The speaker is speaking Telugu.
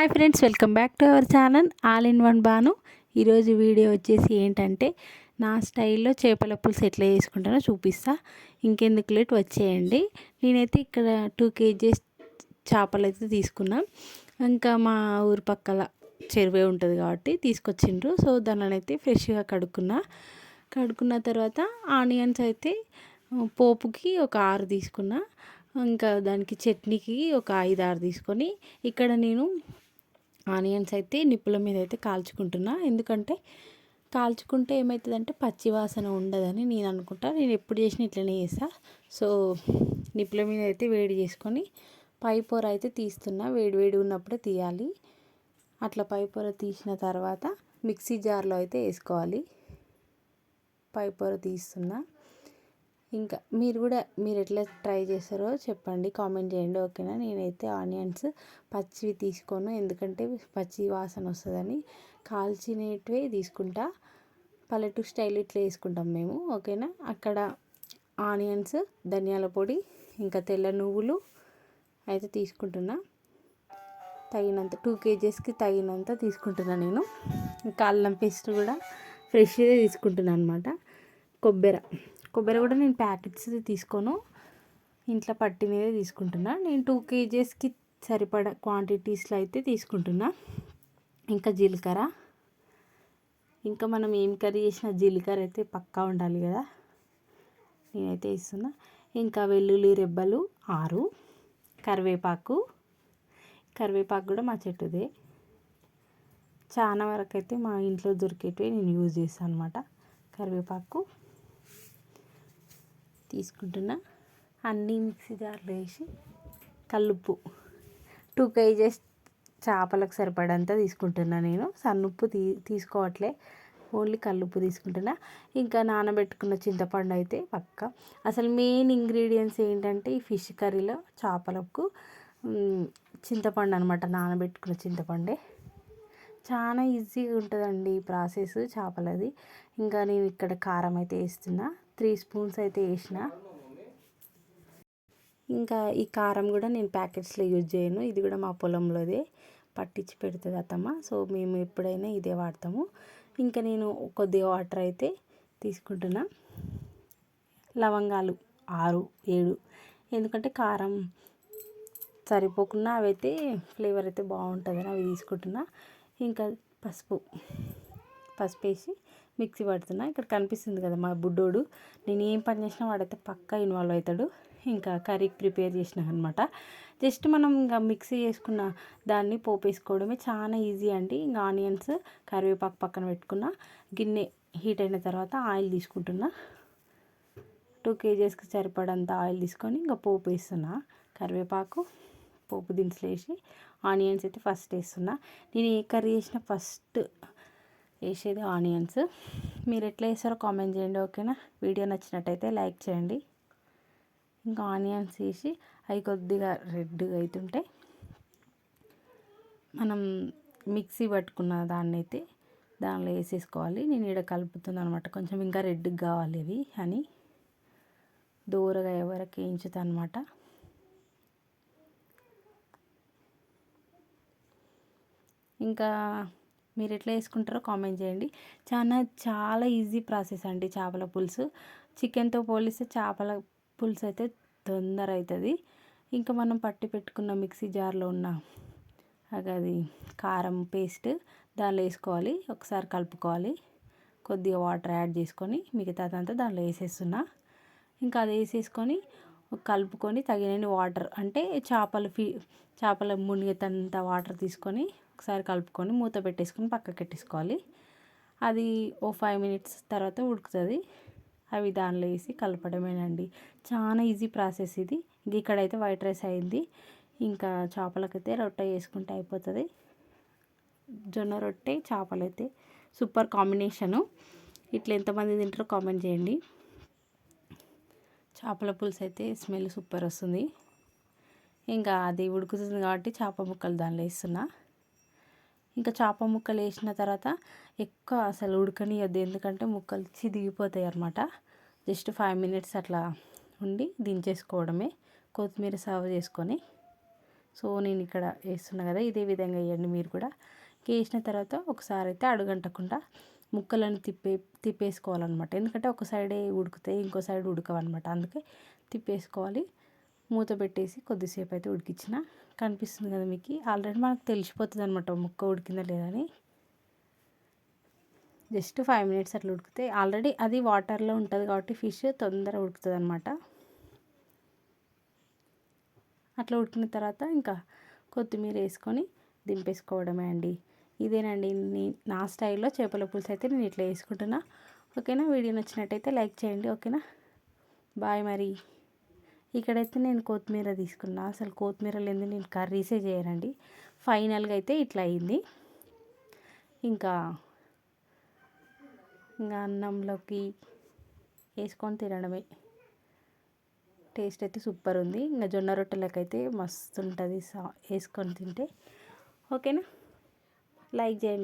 Hi friends, welcome back to our channel all in one Banu. ఈరోజు వీడియో వచ్చేసి ఏంటంటే నా స్టైల్లో చేపల పులుసు ఎట్లా చేసుకుంటానో చూపిస్తా. ఇంకెందుకు లేట్ వచ్చేయండి. నేనైతే ఇక్కడ 2 kgs చేపలు అయితే తీసుకున్నా. ఇంకా మా ఊరు పక్కల చెరువే ఉంటుంది కాబట్టి తీసుకొచ్చిండ్రు. సో దానిని అయితే ఫ్రెష్గా కడుక్కున్న తర్వాత ఆనియన్స్ అయితే పోపుకి ఒక 6 తీసుకున్నా. ఇంకా దానికి చట్నీకి ఒక 5-6 తీసుకొని ఇక్కడ నేను ఆనియన్స్ అయితే నిప్పుల మీద అయితే కాల్చుకుంటున్నా. ఎందుకంటే కాల్చుకుంటే ఏమవుతుందంటే పచ్చి వాసన ఉండదని నేను అనుకుంటా. నేను ఎప్పుడు చేసినా ఇట్లనే చేస్తా. సో నిప్పుల మీద అయితే వేడి చేసుకొని పై పొర అయితే తీస్తున్నా. వేడి ఉన్నప్పుడే తీయాలి. అట్లా పై పొర తీసిన తర్వాత మిక్సీ జార్లో అయితే వేసుకోవాలి. పై పొర తీస్తున్నా. ఇంకా మీరు ఎట్లా ట్రై చేస్తారో చెప్పండి, కామెంట్ చేయండి, ఓకేనా. నేనైతే ఆనియన్స్ పచ్చివి తీసుకోను, ఎందుకంటే పచ్చి వాసన వస్తుందని. కాల్చినవి తీసుకుంటా. పల్లెటూరు స్టైల్ ఇట్లా వేసుకుంటాం మేము, ఓకేనా. అక్కడ ఆనియన్స్, ధనియాల పొడి, ఇంకా తెల్ల నువ్వులు అయితే తీసుకుంటున్నా. తగినంత 2 kgsకి తగినంత తీసుకుంటున్నా నేను. ఇంకా అల్లం పేస్ట్ కూడా ఫ్రెష్గా తీసుకుంటున్నాను అనమాట. కొబ్బరి కూడా నేను ప్యాకెట్స్ తీసుకోను, ఇంట్లో పట్టినదే తీసుకుంటున్నా. నేను 2 kgsకి సరిపడా క్వాంటిటీస్లో అయితే తీసుకుంటున్నా. ఇంకా జీలకర్ర, ఇంకా మనం ఏం కర్రీ చేసినా జీలకర్ర అయితే పక్కా ఉండాలి కదా, నేనైతే ఇస్తున్నా. ఇంకా వెల్లుల్లి రెబ్బలు 6, కరివేపాకు కూడా మా చెట్టుదే. చాలా వరకు అయితే మా ఇంట్లో దొరికేటివి నేను యూజ్ చేస్తాను అనమాట. కరివేపాకు తీసుకుంటున్నా. అన్నీ మిక్సీ జార్లో వేసి కల్లుప్పు 2 kgs చేపలకు సరిపడంతా తీసుకుంటున్నా నేను. సన్నుప్పు తీసుకోవట్లే, ఓన్లీ కల్లుప్పు తీసుకుంటున్నా. ఇంకా నానబెట్టుకున్న చింతపండు అయితే పక్క. అసలు మెయిన్ ఇంగ్రీడియంట్స్ ఏంటంటే ఈ ఫిష్ కర్రీలో చేపలకు చింతపండు అనమాట. నానబెట్టుకున్న చింతపండే. చాలా ఈజీగా ఉంటుందండి ఈ ప్రాసెస్ చేపలది. ఇంకా నేను ఇక్కడ కారం అయితే వేస్తున్నా. 3 స్పూన్స్ అయితే వేసిన. ఇంకా ఈ కారం కూడా నేను ప్యాకెట్స్లో యూజ్ చేయను, ఇది కూడా మా పొలంలోదే పట్టించి పెడుతుంది అత్తమ్మ. సో మేము ఎప్పుడైనా ఇదే వాడతాము. ఇంకా నేను కొద్దిగా వాటర్ అయితే తీసుకుంటున్నా. లవంగాలు 6-7, ఎందుకంటే కారం సరిపోకుండా అవైతే ఫ్లేవర్ అయితే బాగుంటుందని అవి తీసుకుంటున్నా. ఇంకా పసుపు వేసి మిక్సీ పడుతున్నా. ఇక్కడ కనిపిస్తుంది కదా మా బుడ్డోడు, నేను ఏం పని చేసినా వాడైతే పక్కా ఇన్వాల్వ్ అవుతాడు. ఇంకా కర్రీకి ప్రిపేర్ చేసిన అనమాట. జస్ట్ మనం ఇంకా మిక్సీ చేసుకున్న దాన్ని పోపు వేసుకోవడమే, చాలా ఈజీ అండి. ఇంకా ఆనియన్స్, కరివేపాకు పక్కన పెట్టుకున్న. గిన్నె హీట్ అయిన తర్వాత ఆయిల్ తీసుకుంటున్నా. 2 kgsకి సరిపడంత ఆయిల్ తీసుకొని ఇంకా పోపు వేస్తున్నా. కరివేపాకు, పోపు దినుసులు వేసి ఆనియన్స్ అయితే ఫస్ట్ వేస్తున్నా. నేను ఏ కర్రీ చేసినా ఫస్ట్ వేసేది ఆనియన్స్. మీరు ఎట్లా వేస్తారో కామెంట్ చేయండి, ఓకేనా. వీడియో నచ్చినట్టయితే లైక్ చేయండి. ఇంకా ఆనియన్స్ వేసి అవి కొద్దిగా రెడ్గా అవుతుంటే మనం మిక్సీ పట్టుకున్న దాన్ని అయితే దానిలో వేసేసుకోవాలి. నేను ఇక్కడ కలుపుతున్నాను అనమాట. కొంచెం ఇంకా రెడ్గా కావాలి అవి అని దూరగా ఎవరికి వేయించుతా అనమాట. ఇంకా మీరు ఎట్లా వేసుకుంటారో కామెంట్ చేయండి. చాలా ఈజీ ప్రాసెస్ అండి చేపల పులుసు. చికెన్తో పోలిస్తే చేపల పులుసు అయితే తొందర అవుతుంది. ఇంకా మనం పట్టి పెట్టుకున్న మిక్సీ జార్లో ఉన్న అది కారం పేస్ట్ దానిలో వేసుకోవాలి. ఒకసారి కలుపుకోవాలి. కొద్దిగా వాటర్ యాడ్ చేసుకొని మిగతాదంతా దానిలో వేసేస్తున్నా. ఇంకా అది వేసేసుకొని కలుపుకొని తగినన్ని వాటర్, అంటే చేపల మునిగేంత వాటర్ తీసుకొని ఒకసారి కలుపుకొని మూత పెట్టేసుకొని పక్కకు పెట్టేసుకోవాలి. అది 5 minutes తర్వాత ఉడుకుతుంది. అవి దానిలో వేసి కలపడమేనండి. చాలా ఈజీ ప్రాసెస్ ఇది. ఇక్కడైతే వైట్ రైస్ అయింది. ఇంకా చేపలకైతే రొట్టె చేసుకుంటే అయిపోతుంది. జొన్న రొట్టె చేపలైతే సూపర్ కాంబినేషను. ఇట్లా ఎంతమంది తింటారో కామెంట్ చేయండి. చేపల పులుసు అయితే స్మెల్ సూపర్ వస్తుంది. ఇంకా అది ఉడుకుతుంది కాబట్టి చేప ముక్కలు దానిలో వేస్తున్నా. ఇంకా చేప ముక్కలు వేసిన తర్వాత ఎక్కువ అసలు ఉడకనియద్దు, ఎందుకంటే ముక్కలు చిదిగిపోతాయి అన్నమాట. జస్ట్ 5 minutes అట్లా ఉండి దించేసుకోవడమే. కొత్తిమీర సర్వ్ చేసుకొని సో నేను ఇక్కడ వేస్తున్నా కదా, ఇదే విధంగా వేయండి మీరు కూడా. వేసిన తర్వాత ఒకసారి అయితే అడుగంటకుండా ముక్కలను తిప్పేసుకోవాలన్నమాట. ఎందుకంటే ఒక సైడే ఉడుకుతాయి, ఇంకో సైడ్ ఉడకవన్నమాట. అందుకే తిప్పేసుకోవాలి. మూత పెట్టేసి కొద్దిసేపు అయితే ఉడికించిన. కనిపిస్తుంది కదా మీకు, ఆల్రెడీ మనకు తెలిసిపోతుంది అనమాట ముక్క ఉడికిందా లేదని. జస్ట్ 5 మినిట్స్ అట్లా ఉడికితే ఆల్రెడీ అది వాటర్లో ఉంటుంది కాబట్టి ఫిష్ తొందరగా ఉడుకుతుంది అనమాట. అట్లా ఉడికిన తర్వాత ఇంకా కొత్తిమీర వేసుకొని దింపేసుకోవడమే అండి. ఇదేనండి నా స్టైల్లో చేపల పులుసు అయితే నేను ఇట్లా వేసుకుంటున్నా. ఓకేనా, వీడియో నచ్చినట్టయితే లైక్ చేయండి. ఓకేనా, బాయ్. మరి ఇక్కడైతే నేను కొత్తిమీర తీసుకున్నా, అసలు కొత్తిమీర లేని నేను కర్రీసే చేయనండి. ఫైనల్గా అయితే ఇట్లా అయింది. ఇంకా అన్నంలోకి వేసుకొని తినడమే. టేస్ట్ అయితే సూపర్ ఉంది. ఇంకా జొన్న రొట్టెలకైతే మస్తు ఉంటుంది వేసుకొని తింటే. ఓకేనా, లైక్ చేయండి.